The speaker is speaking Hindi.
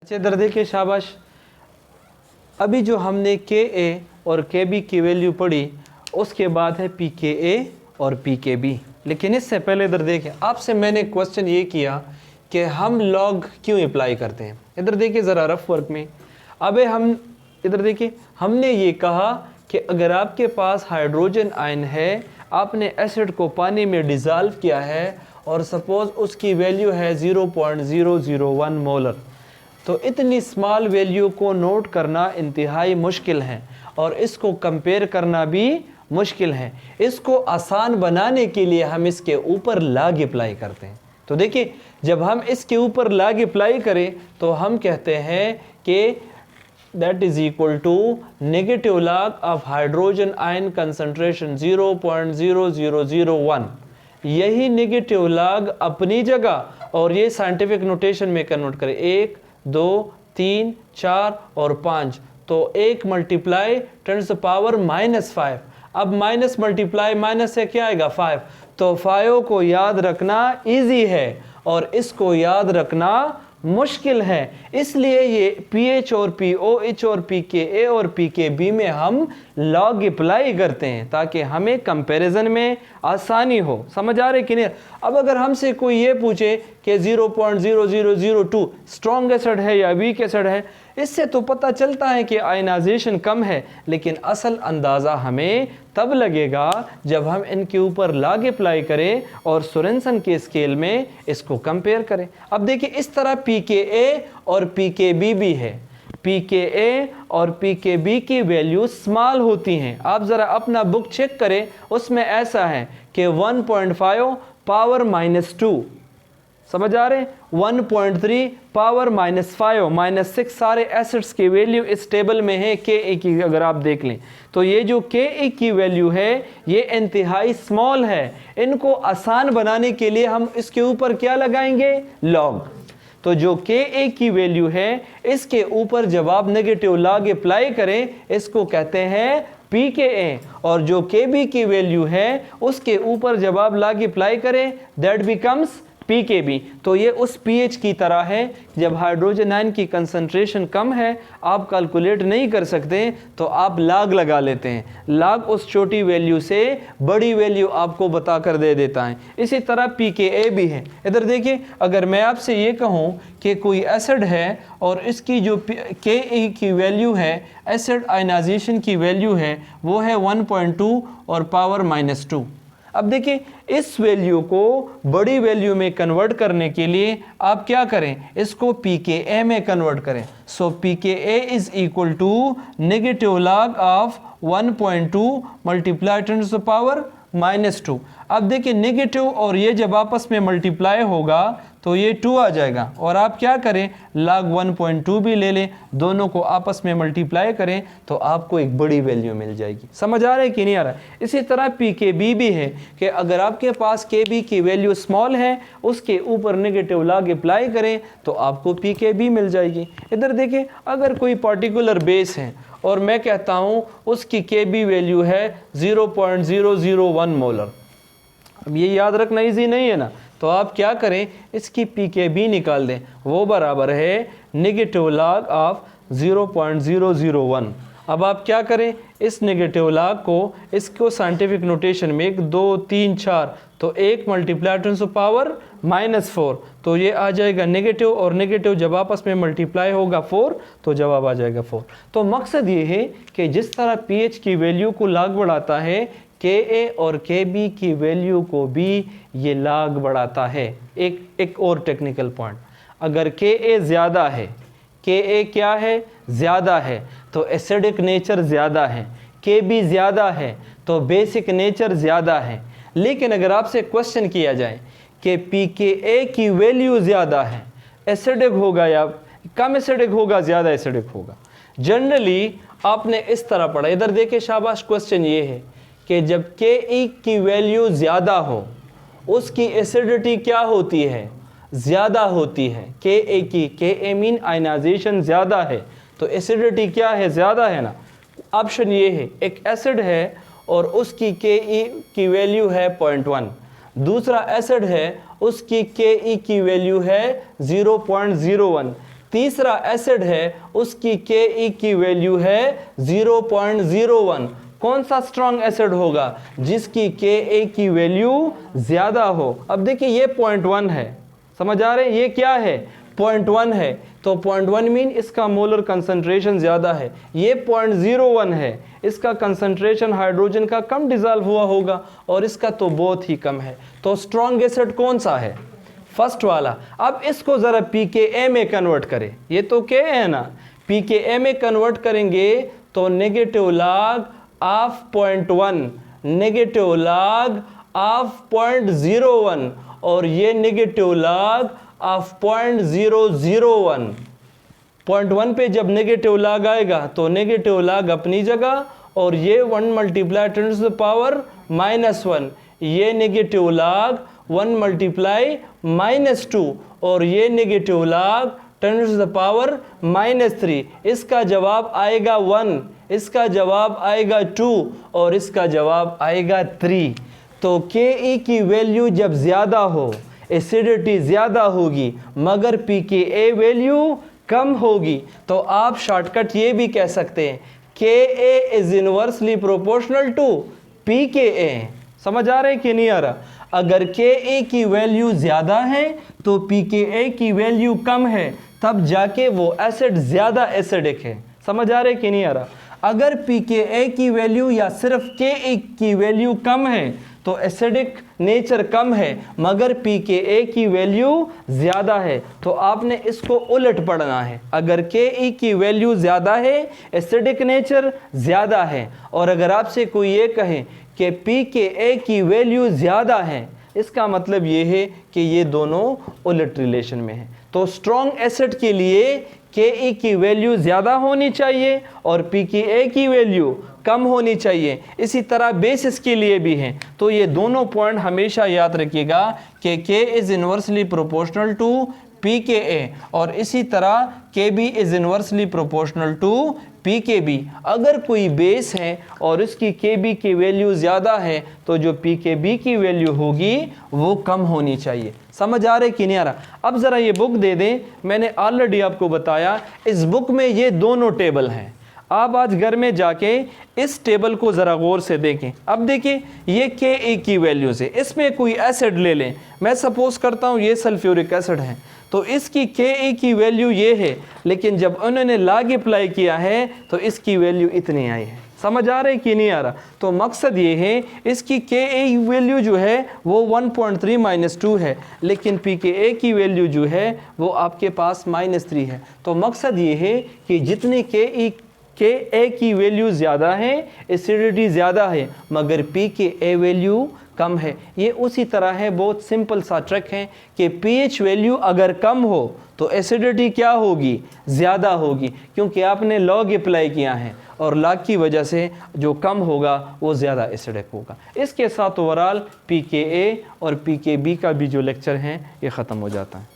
बच्चे इधर देखिए, शाबाश। अभी जो हमने के ए और के बी की वैल्यू पढ़ी, उसके बाद है पी के ए और पी के बी। लेकिन इससे पहले इधर देखिए, आपसे मैंने क्वेश्चन ये किया कि हम लॉग क्यों अप्लाई करते हैं। इधर देखिए ज़रा रफ वर्क में, अबे हम इधर देखिए, हमने ये कहा कि अगर आपके पास हाइड्रोजन आयन है, आपने एसिड को पानी में डिज़ोल्व किया है और सपोज़ उसकी वैल्यू है 0.001 मोलर, तो इतनी स्मॉल वैल्यू को नोट करना इंतहाई मुश्किल है और इसको कंपेयर करना भी मुश्किल है। इसको आसान बनाने के लिए हम इसके ऊपर लॉग अप्लाई करते हैं। तो देखिए, जब हम इसके ऊपर लॉग अप्लाई करें तो हम कहते हैं कि that is equal to negative log of hydrogen ion concentration 0.0001। यही नेगेटिव लॉग अपनी जगह और ये साइंटिफिक नोटेशन में कन्वर्ट करें 1 2 3 4 और 5, तो 1 मल्टीप्लाई 10⁻⁻⁵। अब माइनस मल्टीप्लाई माइनस से क्या आएगा 5, तो 5 को याद रखना इजी है और इसको याद रखना मुश्किल है। इसलिए ये पीएच और पीओएच और पीके और पीके में हम लॉग अप्लाई करते हैं ताकि हमें कंपैरिजन में आसानी हो। समझ आ रहे कि नहीं? अब अगर हमसे कोई ये पूछे कि 0.0002 स्ट्रॉन्ग एसिड है या वीक एसिड है, इससे तो पता चलता है कि आयनाइजेशन कम है, लेकिन असल अंदाज़ा हमें तब लगेगा जब हम इनके ऊपर लॉग अप्लाई करें और सोरेनसन के स्केल में इसको कंपेयर करें। अब देखिए, इस तरह पीके और पीके भी है। पीके और पीके की वैल्यू स्मॉल होती हैं। आप ज़रा अपना बुक चेक करें, उसमें ऐसा है कि 1.5 पावर -2, समझ आ रहे हैं, 1.3 पावर -5 -6 सारे एसिड्स की वैल्यू इस टेबल में है के की। अगर आप देख लें तो ये जो के की वैल्यू है ये इंतहाई स्मॉल है। इनको आसान बनाने के लिए हम इसके ऊपर क्या लगाएंगे? लॉग। तो जो के की वैल्यू है, इसके ऊपर जब आप नेगेटिव लॉग अप्लाई करें, इसको कहते हैं पीके, और जो के बी की वैल्यू है उसके ऊपर जब आप लॉग अप्लाई करें, दैट बिकम्स पीके। तो ये उस पीएच की तरह है, जब हाइड्रोजन आयन की कंसंट्रेशन कम है, आप कैलकुलेट नहीं कर सकते तो आप लॉग लगा लेते हैं। लॉग उस छोटी वैल्यू से बड़ी वैल्यू आपको बताकर दे देता है। इसी तरह पीके भी है। इधर देखिए, अगर मैं आपसे ये कहूँ कि कोई एसिड है और इसकी जो के की वैल्यू है, एसिड आयनाइजेशन की वैल्यू है, वो है 1.2 और पावर -2। अब देखिए, इस वैल्यू को बड़ी वैल्यू में कन्वर्ट करने के लिए आप क्या करें? इसको पीके में कन्वर्ट करें। So pK is equal to negative log of 1.2 multiply 10⁻⁻²। अब देखिए, नेगेटिव और ये जब आपस में मल्टीप्लाई होगा तो ये 2 आ जाएगा, और आप क्या करें? log 1.2 भी ले लें, दोनों को आपस में मल्टीप्लाई करें तो आपको एक बड़ी वैल्यू मिल जाएगी। समझ आ रहा है कि नहीं आ रहा है? इसी तरह पीके भी है कि अगर आपके पास के बी की वैल्यू स्मॉल है, उसके ऊपर नेगेटिव लॉग अप्लाई करें तो आपको पीके भी मिल जाएगी। इधर देखिए, अगर कोई पर्टिकुलर बेस है और मैं कहता हूँ उसकी के बी वैल्यू है 0.001 मोलर, अब ये याद रखना इजी नहीं है ना, तो आप क्या करें? इसकी पीके निकाल दें, वो बराबर है नेगेटिव लॉग ऑफ 0.001। अब आप क्या करें? इस नेगेटिव लॉग को, इसको साइंटिफिक नोटेशन में 1 2 3 4, तो 1 मल्टीप्लाई 10⁻⁻⁴, तो ये आ जाएगा नेगेटिव, और नेगेटिव जब आपस में मल्टीप्लाई होगा 4 तो जवाब आ जाएगा 4। तो मकसद ये है कि जिस तरह पीएच की वैल्यू को लॉग बढ़ाता है, के और के बी की वैल्यू को भी ये लॉग बढ़ाता है। एक और टेक्निकल पॉइंट, अगर के ज़्यादा है, के क्या है? ज़्यादा है, तो एसिडिक नेचर ज़्यादा है। के बी ज़्यादा है तो बेसिक नेचर ज़्यादा है। लेकिन अगर आपसे क्वेश्चन किया जाए कि पीके की वैल्यू ज़्यादा है, एसिडिक होगा या कम एसिडिक होगा, ज़्यादा एसिडिक होगा, जनरली आपने इस तरह पढ़ा। इधर देखिए, शाबाश, क्वेश्चन ये है कि जब के की वैल्यू ज़्यादा हो, उसकी एसिडिटी क्या होती है? ज़्यादा होती है। के की, के मीन आयनाइजेशन ज़्यादा है, तो एसिडिटी क्या है? ज़्यादा है ना। ऑप्शन ये है, एक एसिड है और उसकी के की वैल्यू है 0.1, दूसरा एसिड है उसकी के की वैल्यू है 0.01। तीसरा एसिड है उसकी के की वैल्यू है 0.01। कौन सा स्ट्रॉन्ग एसिड होगा? जिसकी के की वैल्यू ज्यादा हो। अब देखिए ये 0.1 है, समझ आ रहे हैं? ये क्या है? 0.1 है, तो 0.1 मीन इसका मोलर कंसंट्रेशन ज्यादा है। ये 0.01 है, इसका कंसंट्रेशन हाइड्रोजन का कम डिजॉल्व हुआ होगा और इसका तो बहुत ही कम है। तो स्ट्रॉन्ग एसिड कौन सा है? फर्स्ट वाला। अब इसको जरा pKa में कन्वर्ट करें, ये तो K है ना, pKa में कन्वर्ट करेंगे तो negative log of 0.1, negative log of 0.01 और ये नेगेटिव लॉग ऑफ 0.001। 0.1 पे जब नेगेटिव लॉग आएगा तो नेगेटिव लॉग अपनी जगह और ये 1 मल्टीप्लाई 10 टू द पावर -1, ये नेगेटिव लॉग 1 मल्टीप्लाई -2 और ये negative log 10 to the power -3। इसका जवाब आएगा 1, इसका जवाब आएगा 2 और इसका जवाब आएगा 3। तो के की वैल्यू जब ज़्यादा हो, एसिडिटी ज़्यादा होगी मगर pKa वैल्यू कम होगी, तो आप शॉर्टकट ये भी कह सकते हैं Ka is inversely proportional to pKa। समझ आ रहा है कि नहीं आ रहा? अगर Ka की वैल्यू ज़्यादा है तो pKa की वैल्यू कम है, तब जाके वो एसिड ज़्यादा एसिडिक है। समझ आ रहा है कि नहीं आ रहा? अगर pKa की वैल्यू या सिर्फ Ka की वैल्यू कम है तो एसिडिक नेचर कम है मगर pKa की वैल्यू ज़्यादा है, तो आपने इसको उलट पढ़ना है। अगर Ke की वैल्यू ज़्यादा है, एसिडिक नेचर ज़्यादा है, और अगर आपसे कोई ये कहे कि pKa की वैल्यू ज़्यादा है, इसका मतलब ये है कि ये दोनों उलट रिलेशन में है। तो स्ट्रॉन्ग एसिड के लिए Ke की वैल्यू ज़्यादा होनी चाहिए और pKa की वैल्यू कम होनी चाहिए। इसी तरह बेसिस के लिए भी हैं। तो ये दोनों पॉइंट हमेशा याद रखिएगा कि K is inversely proportional to pKa और इसी तरह Kb is inversely proportional to pKb। अगर कोई बेस है और इसकी Kb की वैल्यू ज़्यादा है तो जो pKb की वैल्यू होगी वो कम होनी चाहिए। समझ आ रहे कि नहीं आ रहा? अब ज़रा ये बुक दे दें, मैंने ऑलरेडी आपको बताया इस बुक में ये दोनों टेबल हैं। आप आज घर में जाके इस टेबल को ज़रा गौर से देखें। अब देखिए ये Ka की वैल्यू से इसमें कोई एसिड ले लें, मैं सपोज करता हूँ ये सल्फ्यूरिक एसिड है, तो इसकी Ka की वैल्यू ये है, लेकिन जब उन्होंने लॉग अप्लाई किया है तो इसकी वैल्यू इतनी आई है। समझ आ रहा है कि नहीं आ रहा? तो मकसद ये है इसकी Ka वैल्यू जो है वो 1.3 - 2 है, लेकिन pKa की वैल्यू जो है वो आपके पास -3 है। तो मकसद ये है कि जितने Ka की वैल्यू ज़्यादा है, एसिडिटी ज़्यादा है, मगर pKa वैल्यू कम है। ये उसी तरह है, बहुत सिंपल सा ट्रिक है कि pH वैल्यू अगर कम हो तो एसिडिटी क्या होगी? ज़्यादा होगी, क्योंकि आपने लॉग अप्लाई किया है और लॉग की वजह से जो कम होगा वो ज़्यादा एसिडिक होगा। इसके साथ ओवरऑल pKa और pKb का भी जो लेक्चर है ये ख़त्म हो जाता है।